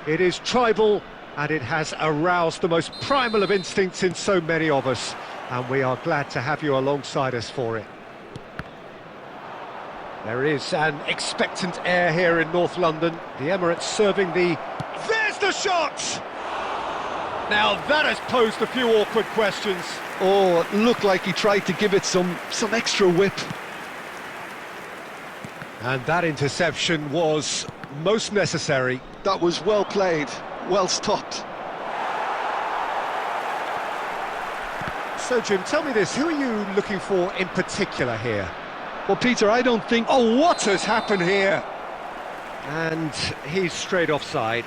It is tribal, and it has aroused the most primal of instincts in so many of us, and we are glad to have you alongside us for it. There is an expectant air here in North London. The Emirates serving the... There's the shot! Now that has posed a few awkward questions. Oh, it looked like he tried to give it some extra whip. And that interception was most necessary. That was well played, well stopped. So Jim, tell me this, who are you looking for in particular here? Well, Peter, I don't think... Oh, what has happened here? And he's straight offside.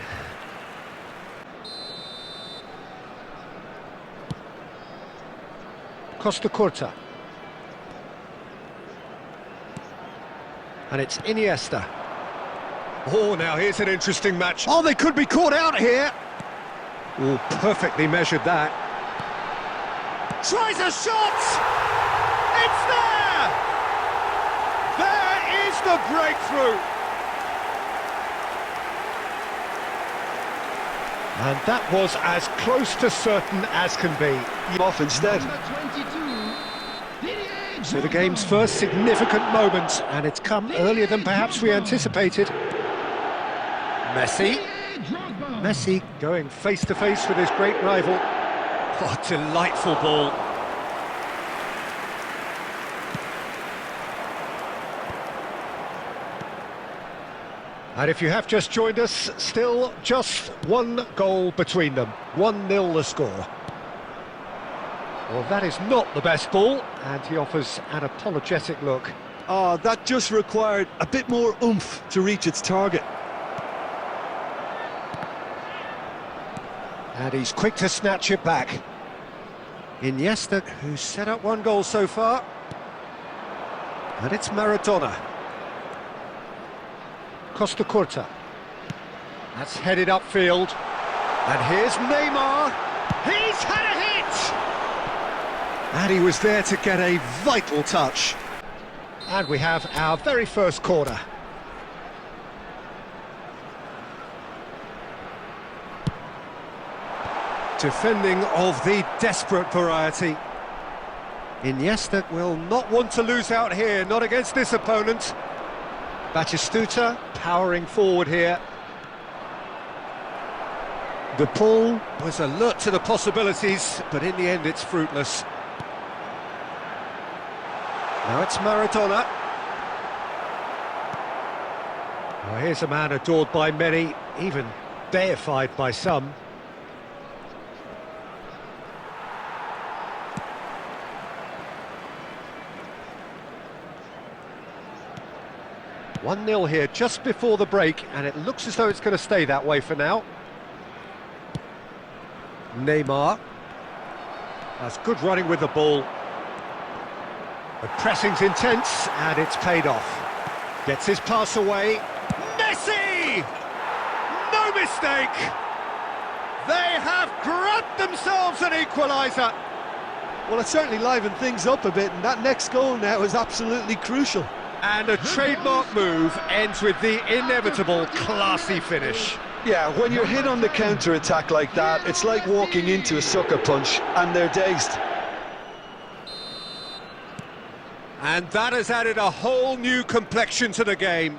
Costa Curta. And it's Iniesta. Oh, now here's an interesting match. Oh, they could be caught out here. Oh, perfectly measured that. Tries a shot! It's there! There is the breakthrough! And that was as close to certain as can be. Off instead. So the game's first significant moment, and it's come earlier than perhaps we anticipated. Messi going face-to-face with his great rival. What a delightful ball. And if you have just joined us, still just one goal between them. 1-0 the score. Well, that is not the best ball, and he offers an apologetic look. Oh, that just required a bit more oomph to reach its target. And he's quick to snatch it back. Iniesta, who's set up one goal so far. And it's Maradona. Costa Curta. That's headed upfield. And here's Neymar. He's had a hit! And he was there to get a vital touch. And we have our very first corner. Defending of the desperate variety. Iniesta will not want to lose out here, not against this opponent. Batistuta powering forward here. The pull was alert to the possibilities, but in the end it's fruitless. Now it's Maradona. Oh, here's a man adored by many, even deified by some. One 0 here just before the break, and it looks as though it's going to stay that way for now. Neymar. That's good running with the ball. The pressing's intense, and it's paid off. Gets his pass away. Messi! No mistake! They have grabbed themselves an equaliser. Well, it certainly livened things up a bit, and that next goal now is absolutely crucial. And a trademark move ends with the inevitable classy finish. Yeah, when you're hit on the counter-attack like that, it's like walking into a sucker punch, and they're dazed. And that has added a whole new complexion to the game.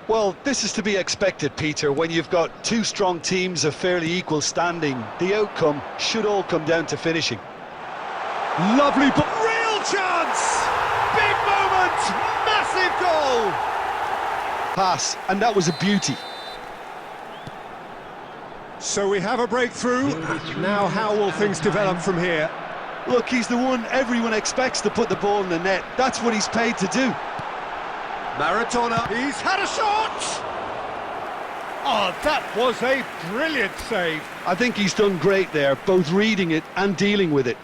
Well, this is to be expected, Peter, when you've got two strong teams of fairly equal standing. The outcome should all come down to finishing. Lovely ball. Real chance! Big moment! Massive goal! Pass, and that was a beauty. So we have a breakthrough. Now how will things develop from here? Look, he's the one everyone expects to put the ball in the net. That's what he's paid to do. Maradona, he's had a shot! Oh, that was a brilliant save. I think he's done great there, both reading it and dealing with it.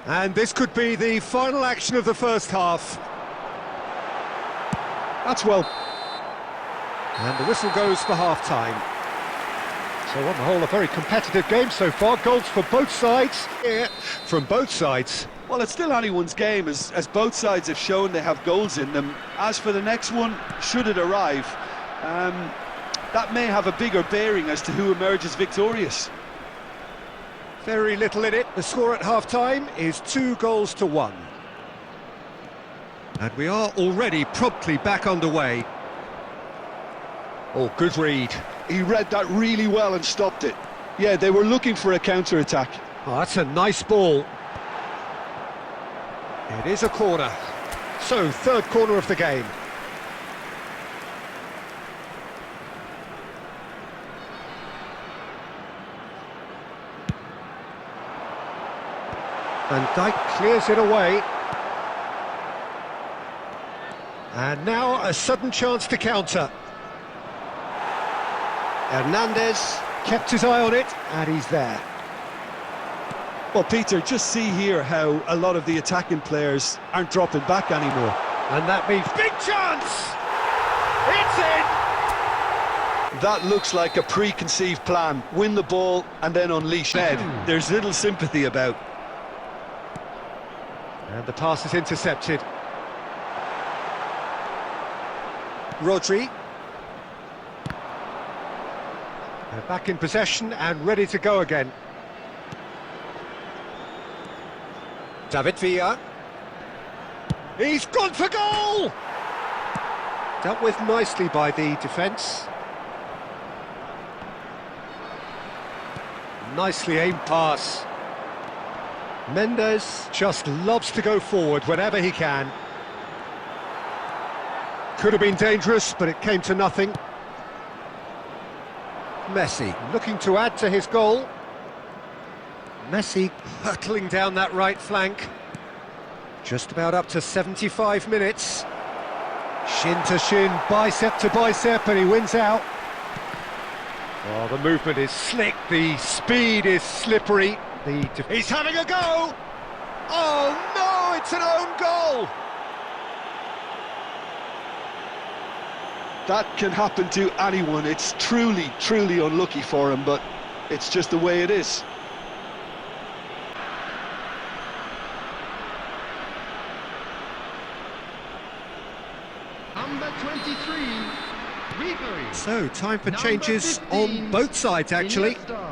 And this could be the final action of the first half. That's well. And the whistle goes for half-time. So on the whole, a very competitive game so far. Goals for both sides here, from both sides. Well, it's still anyone's game, as both sides have shown they have goals in them. As for the next one, should it arrive, that may have a bigger bearing as to who emerges victorious. Very little in it. The score at half-time is 2-1. And we are already promptly back underway. Oh, good read. He read that really well and stopped it. Yeah, they were looking for a counter-attack. Oh, that's a nice ball. It is a corner. So, third corner of the game. Van Dijk clears it away. And now a sudden chance to counter. Hernandez kept his eye on it, and he's there. Well, Peter, just see here how a lot of the attacking players aren't dropping back anymore. And that means big chance! It's in! That looks like a preconceived plan. Win the ball and then unleash Ed. There's little sympathy about. And the pass is intercepted. Rodri. They're back in possession and ready to go again. David Villa. He's gone for goal! Dealt with nicely by the defence. Nicely aimed pass. Mendes just loves to go forward whenever he can. Could have been dangerous, but it came to nothing. Messi looking to add to his goal. Messi hurtling down that right flank. Just about up to 75 minutes. Shin to shin, bicep to bicep, and he wins out. Oh, the movement is slick, the speed is slippery. He's having a go! Oh no, it's an own goal! That can happen to anyone. It's truly, truly unlucky for him, but it's just the way it is. Number 23, Ribery. So, time for Number changes 15, on both sides, actually. Iniesta.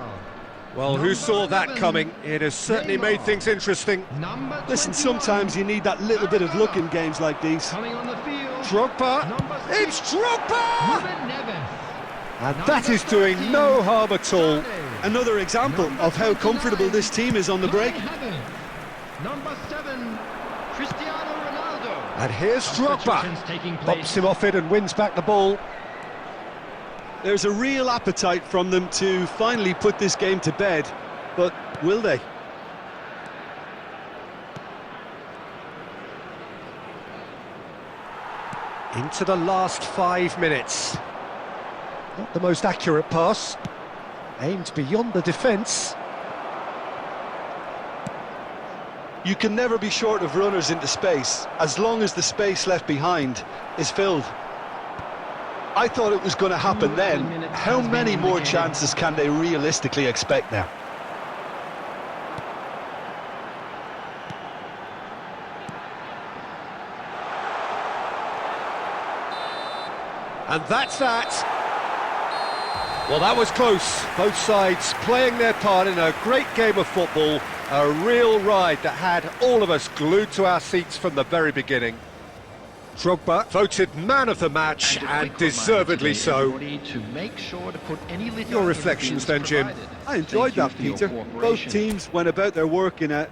Well, who Number saw that 11, coming? It has certainly made Neymar. things interesting. Number Listen, 21, sometimes you need that little bit of luck in games like these. coming on the field. Drogba, Number it's 6, Drogba! Ruben Neves. And Number that is doing 13, no harm at all. Sane. Another example of how comfortable this team is on the break. Number 7, Cristiano Ronaldo. And here's Substitutions Drogba. taking Bumps place. him off it and wins back the ball. There's a real appetite from them to finally put this game to bed, but will they? Into the last 5 minutes. Not the most accurate pass. Aimed beyond the defence. You can never be short of runners into space, as long as the space left behind is filled. I thought it was going to happen then. How many more chances can they realistically expect now? And that's that. Well, that was close. Both sides playing their part in a great game of football. A real ride that had all of us glued to our seats from the very beginning. Drogba voted man of the match, and deservedly so. Your reflections then, Jim? I enjoyed that, Peter. Both teams went about their work in a